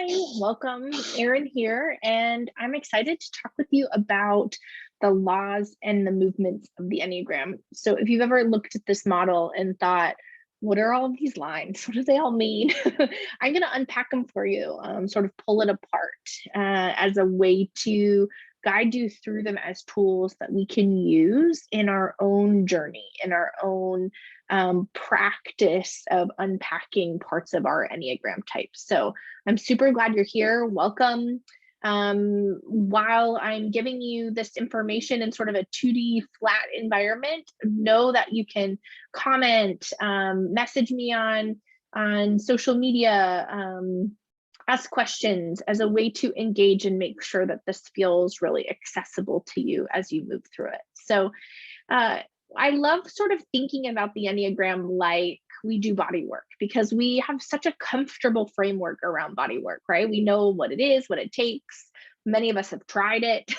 Hi, welcome. Erin here, and I'm excited to talk with you about the laws and the movements of the Enneagram. So, if you've ever looked at this model and thought, what are all of these lines? What do they all mean? I'm going to unpack them for you, sort of pull it apart as a way to guide you through them as tools that we can use in our own journey, in our own practice of unpacking parts of our Enneagram type. So I'm super glad you're here. Welcome. While I'm giving you this information in sort of a 2D flat environment, know that you can comment, message me on social media, ask questions as a way to engage and make sure that this feels really accessible to you as you move through it. So I love sort of thinking about the Enneagram like we do body work, because we have such a comfortable framework around body work, right? We know what it is, what it takes. Many of us have tried it,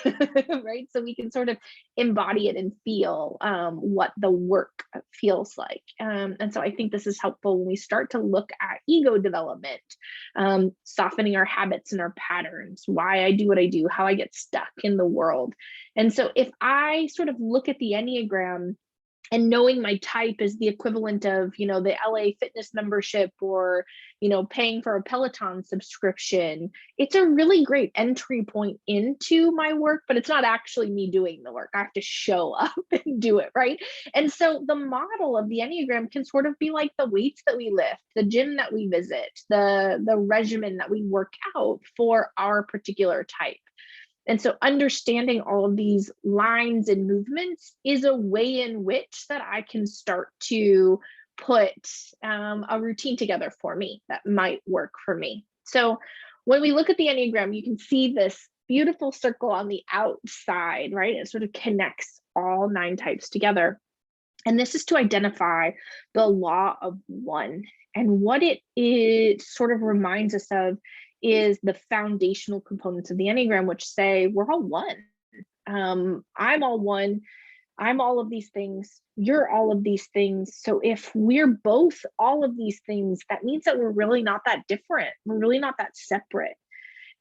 right? So we can sort of embody it and feel what the work feels like. And so I think this is helpful when we start to look at ego development, softening our habits and our patterns, why I do what I do, how I get stuck in the world. And so if I sort of look at the Enneagram and knowing my type is the equivalent of, the LA fitness membership or, paying for a Peloton subscription, it's a really great entry point into my work, but it's not actually me doing the work. I have to show up and do it, right? And so the model of the Enneagram can sort of be like the weights that we lift, the gym that we visit, the regimen that we work out for our particular type. And so understanding all of these lines and movements is a way in which that I can start to put a routine together for me that might work for me. So when we look at the Enneagram, you can see this beautiful circle on the outside, right? It sort of connects all 9 types together. And this is to identify the law of one. And what it sort of reminds us of is the foundational components of the Enneagram, which say we're all one. I'm all one. I'm all of these things. You're all of these things. So if we're both all of these things, that means that we're really not that different. We're really not that separate.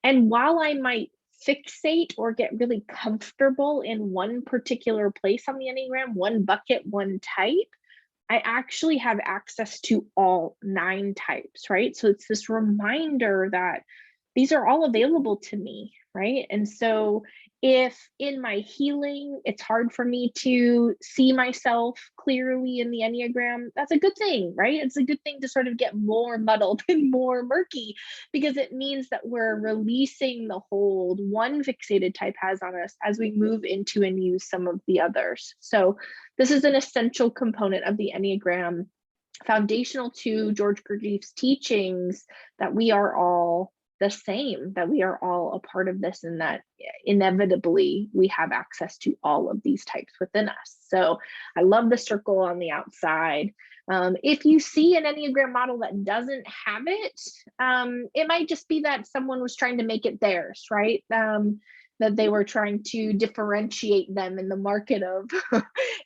And while I might fixate or get really comfortable in one particular place on the Enneagram, one bucket, one type, I actually have access to all 9 types, right? So it's this reminder that these are all available to me, right? And so if in my healing, it's hard for me to see myself clearly in the Enneagram, that's a good thing, right? It's a good thing to sort of get more muddled and more murky, because it means that we're releasing the hold one fixated type has on us as we move into and use some of the others. So this is an essential component of the Enneagram, foundational to George Gurdjieff's teachings, that we are all the same, that we are all a part of this, and that inevitably we have access to all of these types within us. So I love the circle on the outside. If you see an Enneagram model that doesn't have it, it might just be that someone was trying to make it theirs, right? That they were trying to differentiate them in the market of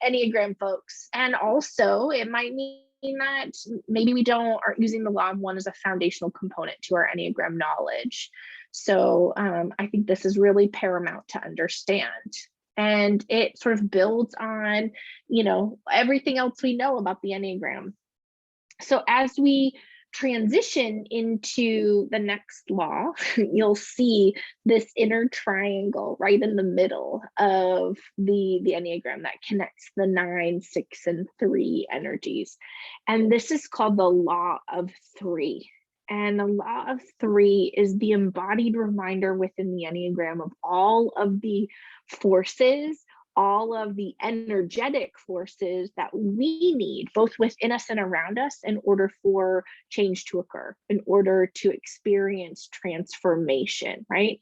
Enneagram folks. And also it might mean that maybe we aren't using the law of one as a foundational component to our Enneagram knowledge. So I think this is really paramount to understand. And it sort of builds on, everything else we know about the Enneagram. So as we transition into the next law, you'll see this inner triangle right in the middle of the Enneagram that connects the 9, 6, and 3 energies. And this is called the law of 3. And the law of 3 is the embodied reminder within the Enneagram of all of the forces, all of the energetic forces that we need, both within us and around us, in order for change to occur, in order to experience transformation, right?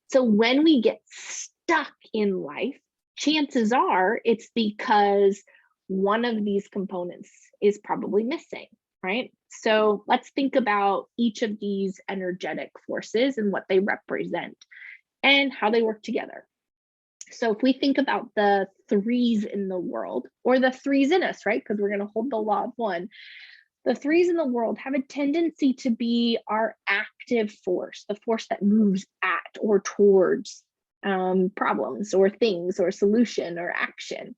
So when we get stuck in life, chances are it's because one of these components is probably missing, right? So let's think about each of these energetic forces and what they represent and how they work together. So if we think about the 3s in the world, or the 3s in us, right? Because we're going to hold the law of one. The threes in the world have a tendency to be our active force, the force that moves at or towards problems or things or solution or action,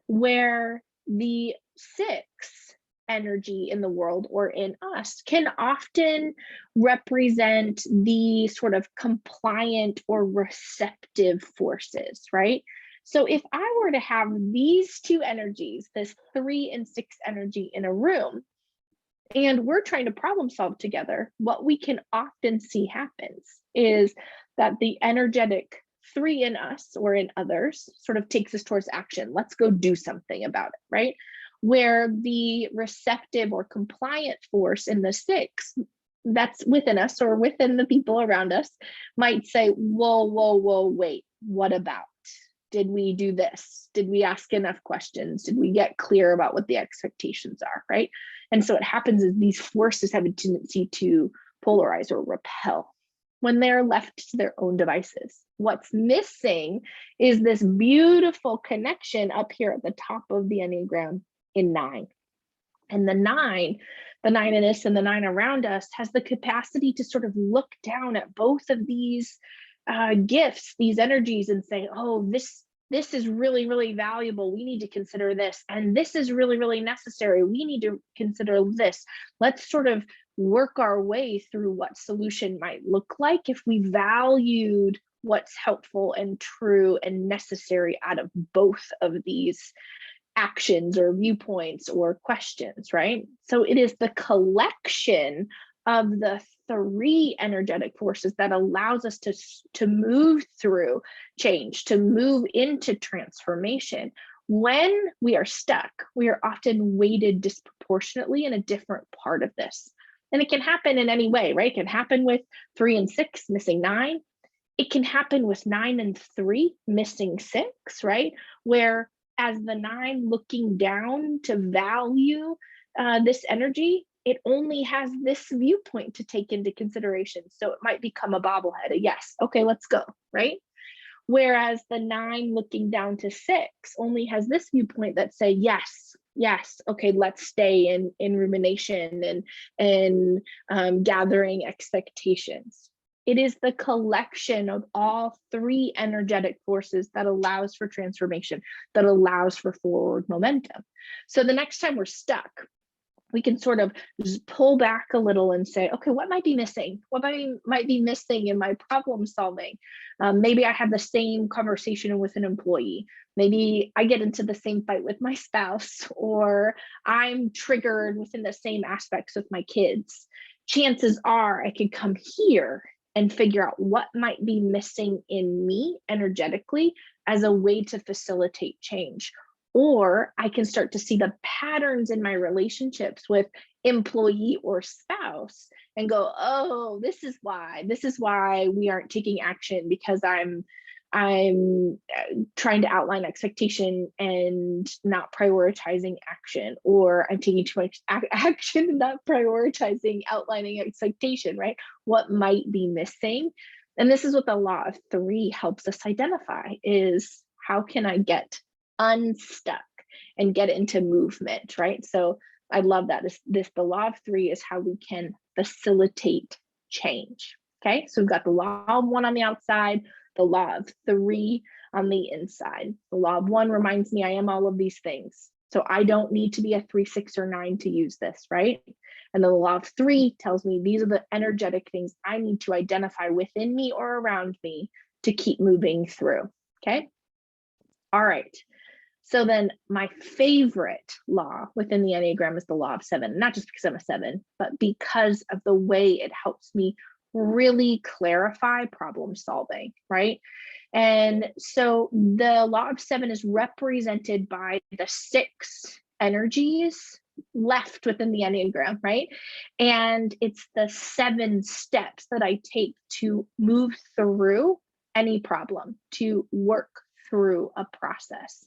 where the six energy in the world or in us can often represent the sort of compliant or receptive forces, right? So if I were to have these two energies, this 3 and 6 energy in a room, and we're trying to problem solve together, what we can often see happens is that the energetic 3 in us or in others sort of takes us towards action. Let's go do something about it, right? Where the receptive or compliant force in the 6 that's within us or within the people around us might say, whoa, whoa, whoa, wait, what about? Did we do this? Did we ask enough questions? Did we get clear about what the expectations are, right? And so what happens is these forces have a tendency to polarize or repel when they're left to their own devices. What's missing is this beautiful connection up here at the top of the Enneagram in 9. And the nine in us and the 9 around us has the capacity to sort of look down at both of these gifts, these energies, and say, oh, this is really, really valuable. We need to consider this. And this is really, really necessary. We need to consider this. Let's sort of work our way through what solution might look like if we valued what's helpful and true and necessary out of both of these actions or viewpoints or questions, right? So it is the collection of the 3 energetic forces that allows us to move through change, to move into transformation. When we are stuck, we are often weighted disproportionately in a different part of this. And it can happen in any way, right? It can happen with 3 and 6 missing 9. It can happen with 9 and 3 missing 6, right? Where as the 9 looking down to value this energy, it only has this viewpoint to take into consideration. So it might become a bobblehead, a yes, okay, let's go, right? Whereas the 9 looking down to 6 only has this viewpoint that say, yes, okay, let's stay in rumination and gathering expectations. It is the collection of all 3 energetic forces that allows for transformation, that allows for forward momentum. So the next time we're stuck, we can sort of just pull back a little and say, okay, what might be missing? What might be missing in my problem solving? Maybe I have the same conversation with an employee. Maybe I get into the same fight with my spouse, or I'm triggered within the same aspects with my kids. Chances are I could come here and figure out what might be missing in me energetically as a way to facilitate change. Or I can start to see the patterns in my relationships with employee or spouse and go, oh, this is why we aren't taking action, because I'm trying to outline expectation and not prioritizing action, or I'm taking too much action and not prioritizing outlining expectation, right? What might be missing? And this is what the law of 3 helps us identify, is how can I get unstuck and get into movement, right? So I love that. The law of 3 is how we can facilitate change. Okay, so we've got the law of 1 on the outside, the law of 3 on the inside. The law of 1 reminds me I am all of these things. So I don't need to be a 3, 6, or 9 to use this, right? And the law of 3 tells me these are the energetic things I need to identify within me or around me to keep moving through. Okay. All right. So then my favorite law within the Enneagram is the law of 7, not just because I'm a 7, but because of the way it helps me really clarify problem solving, right? And so the law of 7 is represented by the 6 energies left within the Enneagram, right? And it's the 7 steps that I take to move through any problem, to work through a process.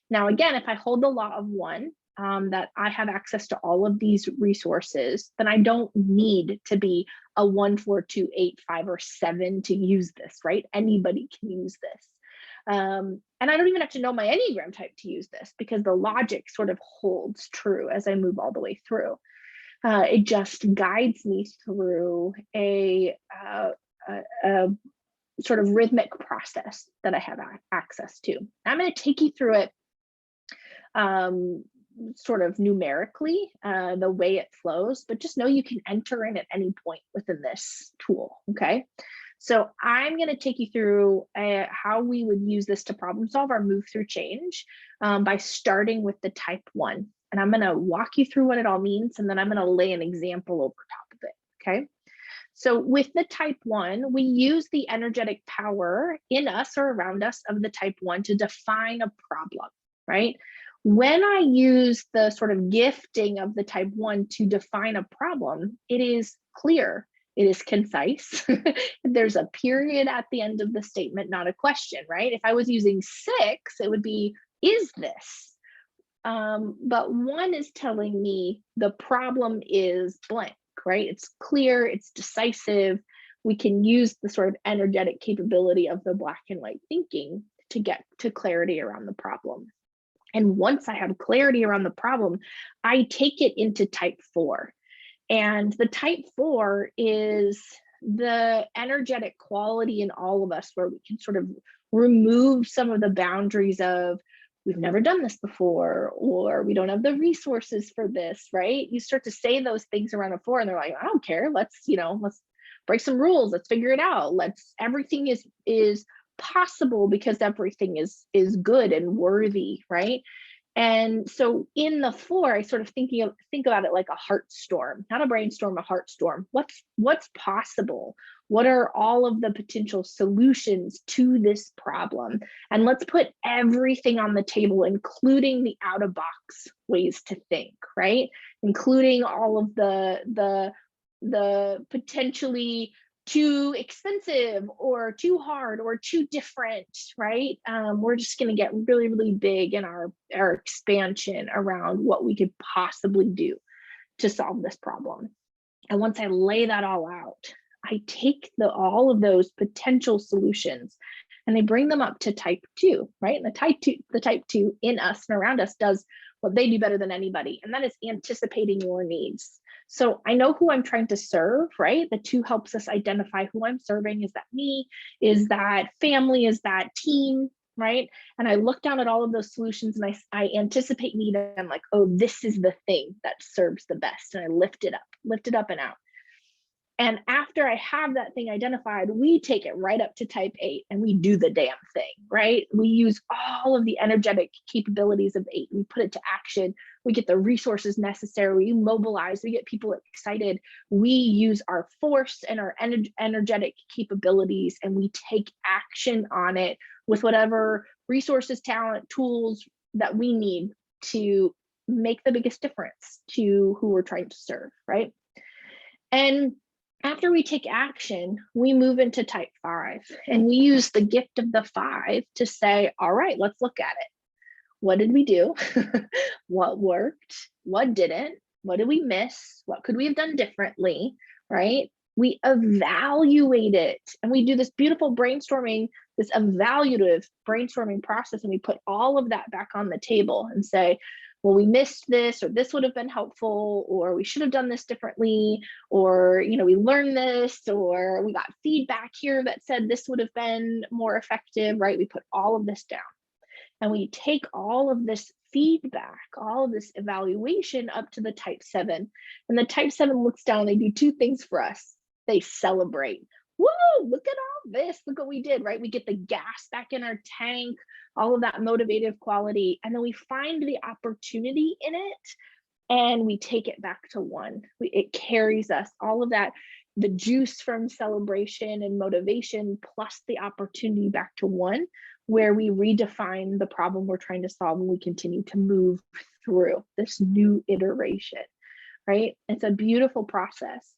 Now, again, if I hold the law of 1, that I have access to all of these resources, then I don't need to be a 1, 4, 2, 8, 5, or 7 to use this, right? Anybody can use this. And I don't even have to know my Enneagram type to use this, because the logic sort of holds true as I move all the way through. It just guides me through a sort of rhythmic process that I have access to. I'm going to take you through it sort of numerically, the way it flows, but just know you can enter in at any point within this tool, okay? So I'm going to take you through how we would use this to problem solve or move through change by starting with the type 1. And I'm going to walk you through what it all means, and then I'm going to lay an example over top of it, okay? So with the type 1, we use the energetic power in us or around us of the type 1 to define a problem, right? When I use the sort of gifting of the type 1 to define a problem, it is clear, it is concise. There's a period at the end of the statement, not a question, right? If I was using 6, it would be, is this? But 1 is telling me the problem is blank, right? It's clear, it's decisive. We can use the sort of energetic capability of the black and white thinking to get to clarity around the problem. And once I have clarity around the problem, I take it into type 4. And the type 4 is the energetic quality in all of us where we can sort of remove some of the boundaries of, we've never done this before, or we don't have the resources for this, right? You start to say those things around a 4 and they're like, I don't care. Let's break some rules. Let's figure it out. Everything is possible because everything is good and worthy, right? And so in the 4, I sort of think about it like a heart storm, not a brainstorm, a heart storm. What's possible? What are all of the potential solutions to this problem? And let's put everything on the table, including the out of box ways to think, right? Including all of the potentially too expensive or too hard or too different, right? We're just going to get really, really big in our expansion around what we could possibly do to solve this problem. And once I lay that all out, I take all of those potential solutions and I bring them up to type 2, right? And the type 2 in us and around us does what they do better than anybody, and that is anticipating your needs. So I know who I'm trying to serve, right? The 2 helps us identify who I'm serving. Is that me? Is that family? Is that team, right? And I look down at all of those solutions and I anticipate need. I'm like, oh, this is the thing that serves the best. And I lift it up and out. And after I have that thing identified, we take it right up to type 8 and we do the damn thing, right? We use all of the energetic capabilities of 8. We put it to action. We get the resources necessary. We mobilize. We get people excited. We use our force and our energetic capabilities, and we take action on it with whatever resources, talent, tools that we need to make the biggest difference to who we're trying to serve, right? And after we take action, we move into type 5, and we use the gift of the 5 to say, all right, let's look at it. What did we do? What worked? What didn't? What did we miss? What could we have done differently, right? We evaluate it, and we do this beautiful brainstorming, this evaluative brainstorming process, and we put all of that back on the table and say, well, we missed this, or this would have been helpful, or we should have done this differently, or, we learned this, or we got feedback here that said this would have been more effective, right? We put all of this down and we take all of this feedback, all of this evaluation up to the type 7. And the type 7 looks down, they do 2 things for us. They celebrate. Whoa, look at all this. Look what we did, right? We get the gas back in our tank, all of that motivative quality. And then we find the opportunity in it and we take it back to 1. It carries us, all of that, the juice from celebration and motivation, plus the opportunity back to 1, where we redefine the problem we're trying to solve and we continue to move through this new iteration, right? It's a beautiful process.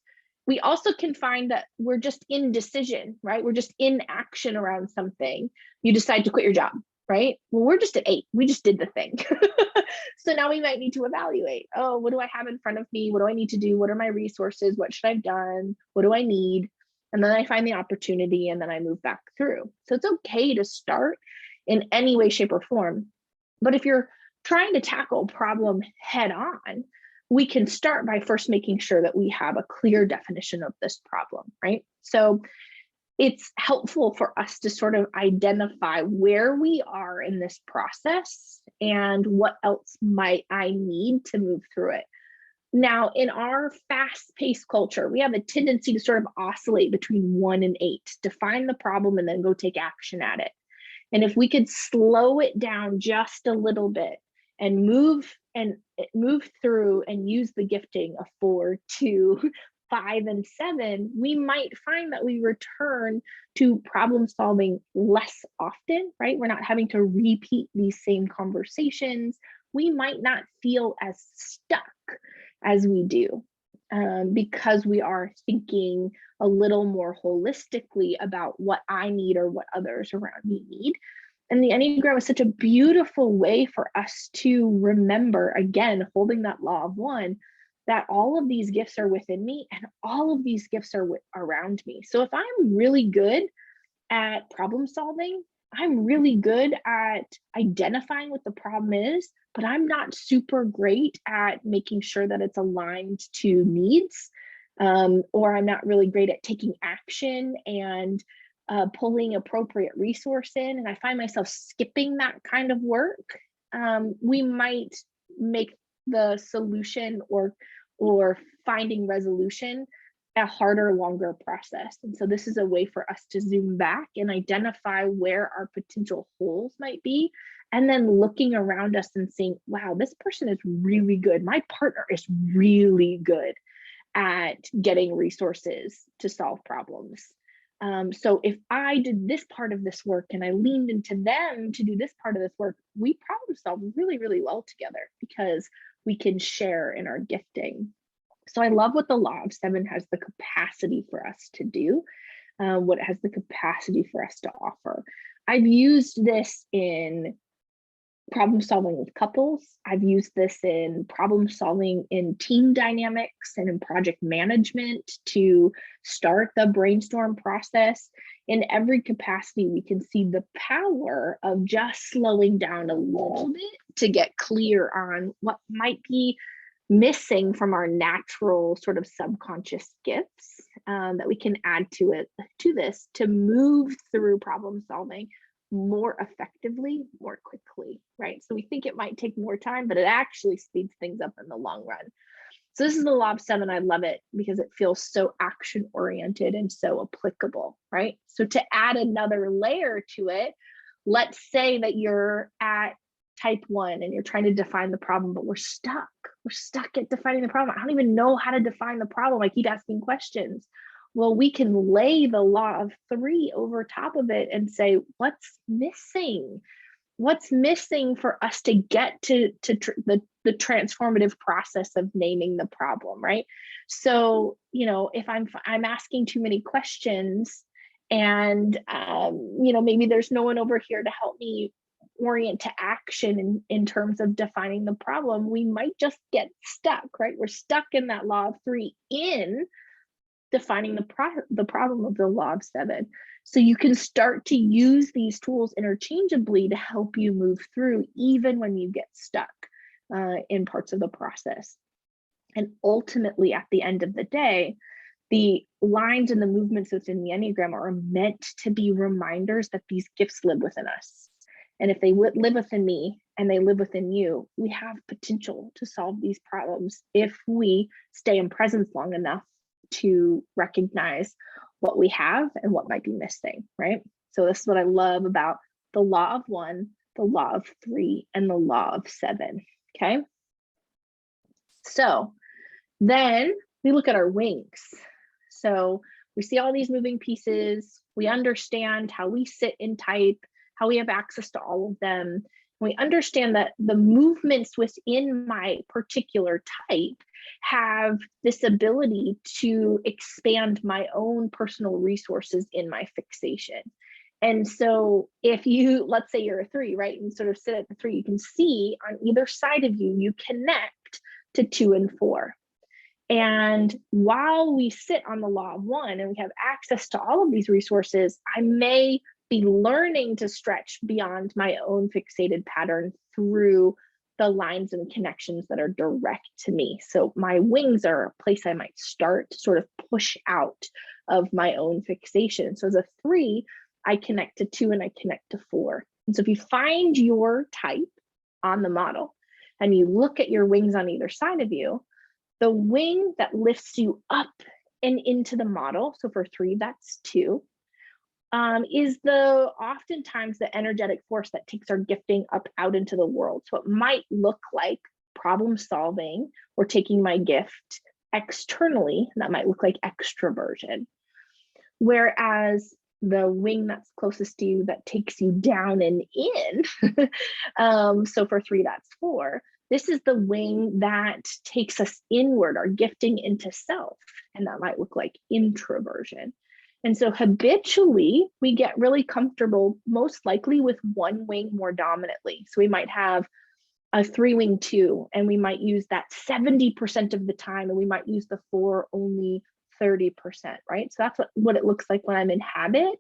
We also can find that we're just in decision, right? We're just in action around something. You decide to quit your job, right? Well, we're just at 8. We just did the thing. So now we might need to evaluate. Oh, what do I have in front of me? What do I need to do? What are my resources? What should I have done? What do I need? And then I find the opportunity and then I move back through. So it's okay to start in any way, shape, or form. But if you're trying to tackle a problem head on, we can start by first making sure that we have a clear definition of this problem, right? So it's helpful for us to sort of identify where we are in this process and what else might I need to move through it. Now, in our fast-paced culture, we have a tendency to sort of oscillate between 1 and 8, define the problem, and then go take action at it. And if we could slow it down just a little bit and move through and use the gifting of 4, 2, 5, and 7, we might find that we return to problem solving less often, right? We're not having to repeat these same conversations. We might not feel as stuck as we do because we are thinking a little more holistically about what I need or what others around me need. And the Enneagram is such a beautiful way for us to remember, again, holding that law of 1, that all of these gifts are within me and all of these gifts are around me. So if I'm really good at problem solving, I'm really good at identifying what the problem is, but I'm not super great at making sure that it's aligned to needs, or I'm not really great at taking action and pulling appropriate resource in, and I find myself skipping that kind of work, we might make the solution or finding resolution a harder, longer process. And so this is a way for us to zoom back and identify where our potential holes might be, and then looking around us and saying, wow, this person is really good. My partner is really good at getting resources to solve problems. So if I did this part of this work and I leaned into them to do this part of this work, we problem solve really, really well together because we can share in our gifting. So I love what the law of 7 has the capacity for us to do, what it has the capacity for us to offer. I've used this in problem solving with couples. I've used this in problem solving in team dynamics and in project management to start the brainstorm process. In every capacity, we can see the power of just slowing down a little bit to get clear on what might be missing from our natural sort of subconscious gifts that we can add to this to move through problem solving more effectively, more quickly, right? So we think it might take more time, but it actually speeds things up in the long run. So this is the law of 7. I love it because it feels so action oriented and so applicable, right? So to add another layer to it, let's say that you're at type 1 and you're trying to define the problem, but we're stuck. We're stuck at defining the problem. I don't even know how to define the problem. I keep asking questions. Well, we can lay the law of 3 over top of it and say, what's missing? What's missing for us to get to the transformative process of naming the problem, right? So, if I'm asking too many questions and, maybe there's no one over here to help me orient to action in terms of defining the problem, we might just get stuck, right? We're stuck in that law of 3 in defining the problem of the law of 7. So you can start to use these tools interchangeably to help you move through even when you get stuck in parts of the process. And ultimately, at the end of the day, the lines and the movements within the Enneagram are meant to be reminders that these gifts live within us. And if they live within me and they live within you, we have potential to solve these problems if we stay in presence long enough to recognize what we have and what might be missing, right? So this is what I love about the law of 1, the law of 3, and the law of 7, okay? So then we look at our wings. So we see all these moving pieces, we understand how we sit in type, how we have access to all of them. We understand that the movements within my particular type have this ability to expand my own personal resources in my fixation. And so if you, let's say you're a 3, right, and sort of sit at the 3, you can see on either side of you, you connect to 2 and 4. And while we sit on the law of 1 and we have access to all of these resources, I may be learning to stretch beyond my own fixated pattern through the lines and connections that are direct to me. So my wings are a place I might start to sort of push out of my own fixation. So as a 3, I connect to 2 and I connect to 4. And so if you find your type on the model and you look at your wings on either side of you, the wing that lifts you up and into the model, so for 3, that's 2, is oftentimes the energetic force that takes our gifting up out into the world. So it might look like problem solving or taking my gift externally. That might look like extroversion. Whereas the wing that's closest to you that takes you down and in, so for 3, that's 4. This is the wing that takes us inward, our gifting into self, and that might look like introversion. And so habitually, we get really comfortable, most likely with one wing more dominantly. So we might have a 3-wing 2, and we might use that 70% of the time, and we might use the 4 only 30%, right? So that's what it looks like when I'm in habit,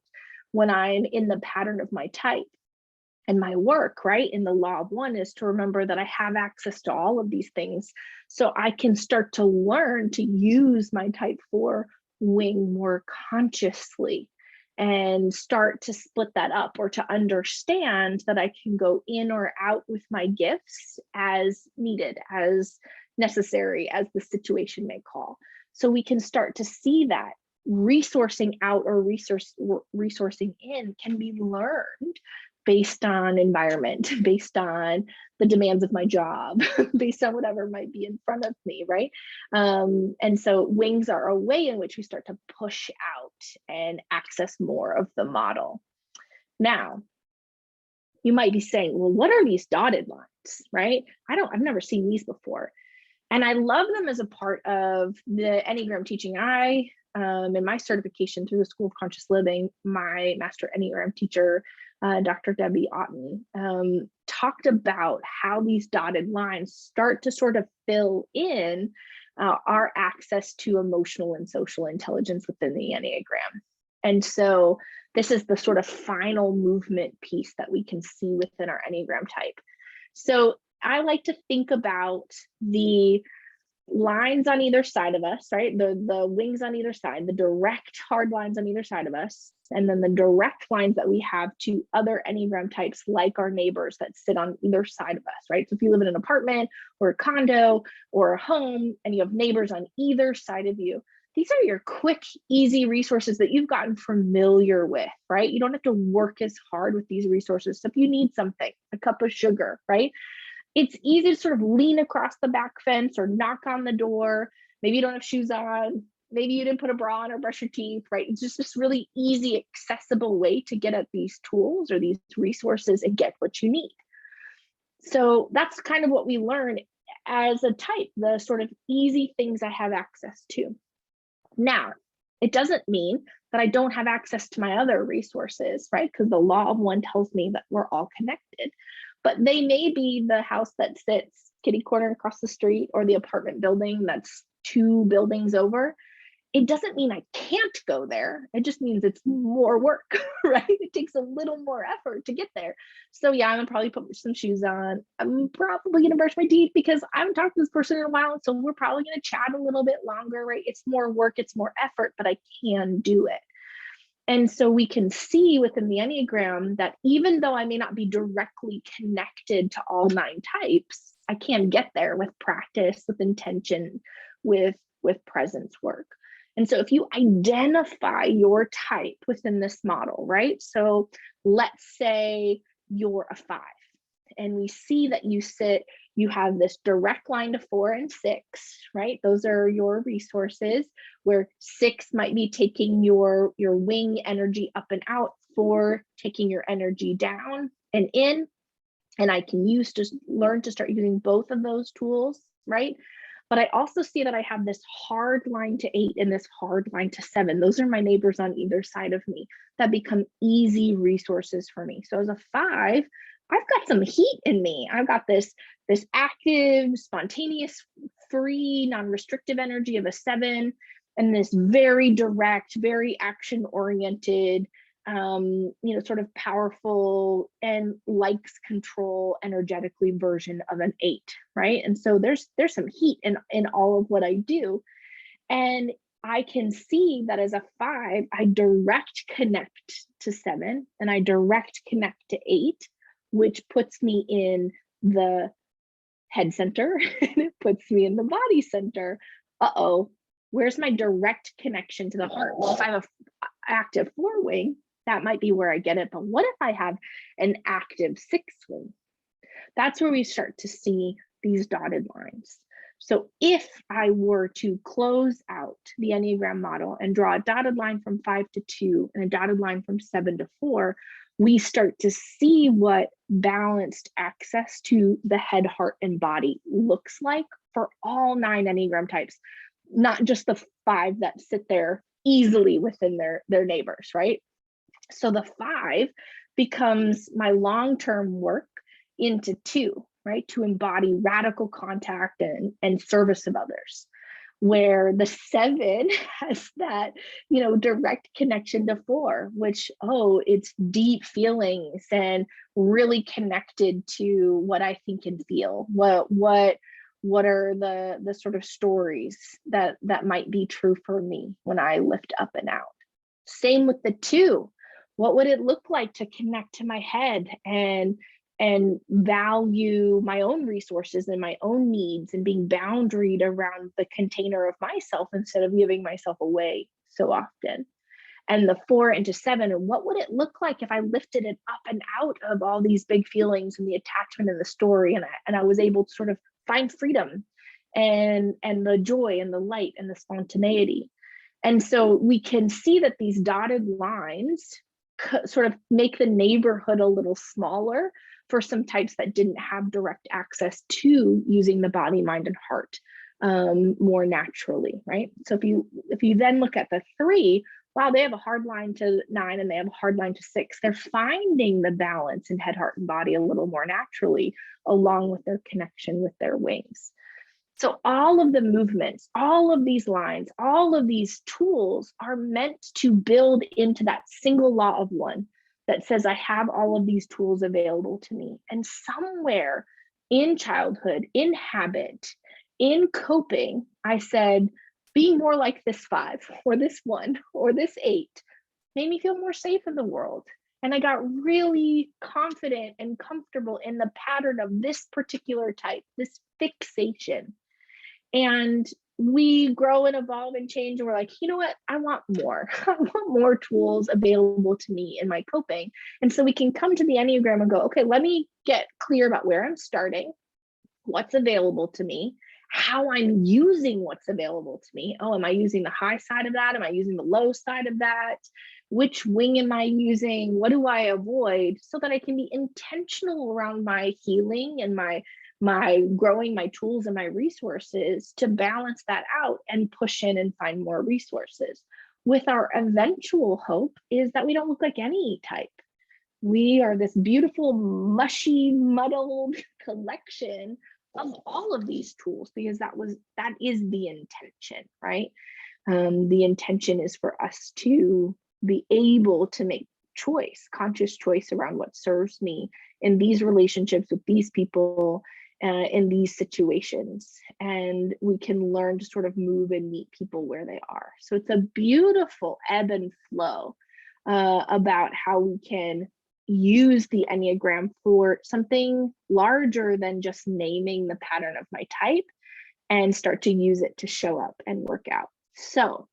when I'm in the pattern of my type. And my work, right, in the law of 1 is to remember that I have access to all of these things. So I can start to learn to use my type 4 wing more consciously and start to split that up, or to understand that I can go in or out with my gifts as needed, as necessary, as the situation may call. So we can start to see that resourcing out or resourcing in can be learned based on environment, based on the demands of my job, based on whatever might be in front of me, right? And so wings are a way in which we start to push out and access more of the model. Now, you might be saying, well, what are these dotted lines, right? I've never seen these before. And I love them as a part of the Enneagram teaching. In my certification through the School of Conscious Living, my master Enneagram teacher, Dr. Debbie Otten, talked about how these dotted lines start to sort of fill in our access to emotional and social intelligence within the Enneagram. And so this is the sort of final movement piece that we can see within our Enneagram type. So I like to think about the lines on either side of us, right? The wings on either side, the direct hard lines on either side of us, and then the direct lines that we have to other Enneagram types, like our neighbors that sit on either side of us, right? So if you live in an apartment or a condo or a home and you have neighbors on either side of you, these are your quick, easy resources that you've gotten familiar with, right? You don't have to work as hard with these resources. So if you need something, a cup of sugar, right? It's easy to sort of lean across the back fence or knock on the door. Maybe you don't have shoes on. Maybe you didn't put a bra on or brush your teeth, right? It's just this really easy, accessible way to get at these tools or these resources and get what you need. So that's kind of what we learn as a type, the sort of easy things I have access to. Now, it doesn't mean that I don't have access to my other resources, right? Because the law of 1 tells me that we're all connected. But they may be the house that sits kitty corner across the street, or the apartment building that's 2 buildings over. It doesn't mean I can't go there. It just means it's more work, right? It takes a little more effort to get there. So yeah, I'm gonna probably put some shoes on. I'm probably gonna brush my teeth because I haven't talked to this person in a while. So we're probably gonna chat a little bit longer, right? It's more work, it's more effort, but I can do it. And so we can see within the Enneagram that even though I may not be directly connected to all 9 types, I can get there with practice, with intention, with presence work. And so if you identify your type within this model, right? So let's say you're a 5, and we see that you have this direct line to 4 and 6, right? Those are your resources, where 6 might be taking your wing energy up and out, 4 taking your energy down and in. And I can learn to start using both of those tools, right? But I also see that I have this hard line to 8 and this hard line to 7. Those are my neighbors on either side of me that become easy resources for me. So as a 5, I've got some heat in me. I've got this active, spontaneous, free, non-restrictive energy of a 7, and this very direct, very action-oriented, sort of powerful and likes control energetically version of an 8, right? And so there's some heat in all of what I do. And I can see that as a 5, I direct connect to 7 and I direct connect to 8, which puts me in the head center and it puts me in the body center. Uh-oh, where's my direct connection to the heart? Well, if I have an active 4 wing, that might be where I get it. But what if I have an active 6 wing? That's where we start to see these dotted lines. So if I were to close out the Enneagram model and draw a dotted line from 5 to 2 and a dotted line from 7 to 4, we start to see what balanced access to the head, heart, and body looks like for all 9 Enneagram types, not just the 5 that sit there easily within their neighbors, right? So the 5 becomes my long-term work into 2, right? To embody radical contact and service of others. Where the 7 has that, direct connection to 4, which, it's deep feelings and really connected to what I think and feel. What are the sort of stories that might be true for me when I lift up and out? Same with the 2. What would it look like to connect to my head and value my own resources and my own needs and being boundaried around the container of myself instead of giving myself away so often? And the 4 into 7, and what would it look like if I lifted it up and out of all these big feelings and the attachment and the story, and I was able to sort of find freedom and the joy and the light and the spontaneity? And so we can see that these dotted lines sort of make the neighborhood a little smaller for some types that didn't have direct access to using the body, mind, and heart more naturally, right? So if you then look at the 3, wow, they have a hard line to 9 and they have a hard line to 6. They're finding the balance in head, heart, and body a little more naturally, along with their connection with their wings. So all of the movements, all of these lines, all of these tools are meant to build into that single law of 1 that says I have all of these tools available to me. And somewhere in childhood, in habit, in coping, I said, being more like this 5 or this 1 or this 8 made me feel more safe in the world. And I got really confident and comfortable in the pattern of this particular type, this fixation. And we grow and evolve and change, and we're like, you know what? I want more. I want more tools available to me in my coping. And so we can come to the Enneagram and go, okay, let me get clear about where I'm starting, what's available to me, how I'm using what's available to me. Oh, am I using the high side of that? Am I using the low side of that? Which wing am I using? What do I avoid? So that I can be intentional around my healing and my growing my tools and my resources to balance that out and push in and find more resources. With our eventual hope is that we don't look like any type. We are this beautiful, mushy, muddled collection of all of these tools, because that is the intention, right? The intention is for us to be able to make conscious choice around what serves me in these relationships with these people, in these situations, and we can learn to sort of move and meet people where they are. So it's a beautiful ebb and flow about how we can use the Enneagram for something larger than just naming the pattern of my type, and start to use it to show up and work out. So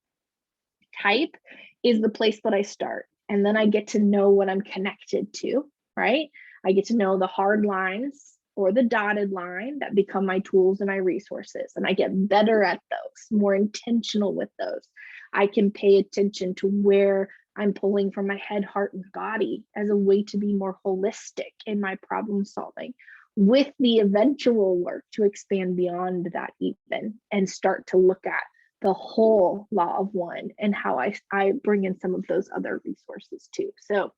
type is the place that I start, and then I get to know what I'm connected to, right? I get to know the hard lines or the dotted line that become my tools and my resources, and I get better at those, more intentional with those. I can pay attention to where I'm pulling from my head, heart, and body as a way to be more holistic in my problem solving, with the eventual work to expand beyond that even and start to look at the whole law of 1 and how I bring in some of those other resources too. So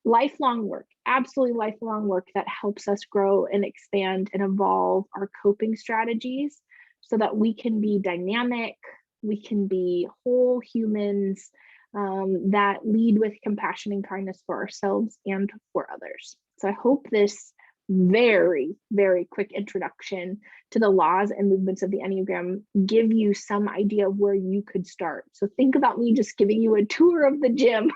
lifelong work, absolutely lifelong work that helps us grow and expand and evolve our coping strategies so that we can be dynamic, we can be whole humans, that lead with compassion and kindness for ourselves and for others. So I hope this very, very quick introduction to the laws and movements of the Enneagram give you some idea of where you could start. So think about me just giving you a tour of the gym.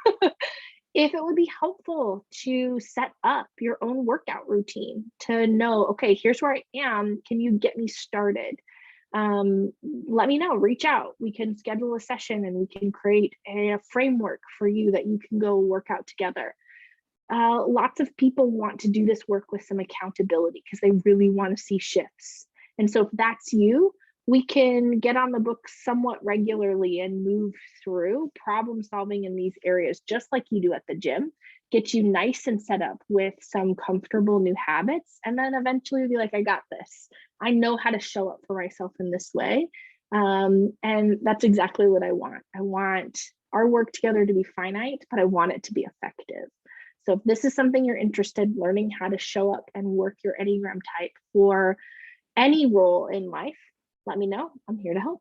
If it would be helpful to set up your own workout routine, to know, okay, here's where I am. Can you get me started? Let me know, reach out. We can schedule a session and we can create a framework for you that you can go work out together. Lots of people want to do this work with some accountability because they really want to see shifts. And so if that's you, we can get on the books somewhat regularly and move through problem solving in these areas, just like you do at the gym, get you nice and set up with some comfortable new habits. And then eventually be like, I got this. I know how to show up for myself in this way. And that's exactly what I want. I want our work together to be finite, but I want it to be effective. So if this is something you're interested in learning how to show up and work your Enneagram type for any role in life, let me know. I'm here to help.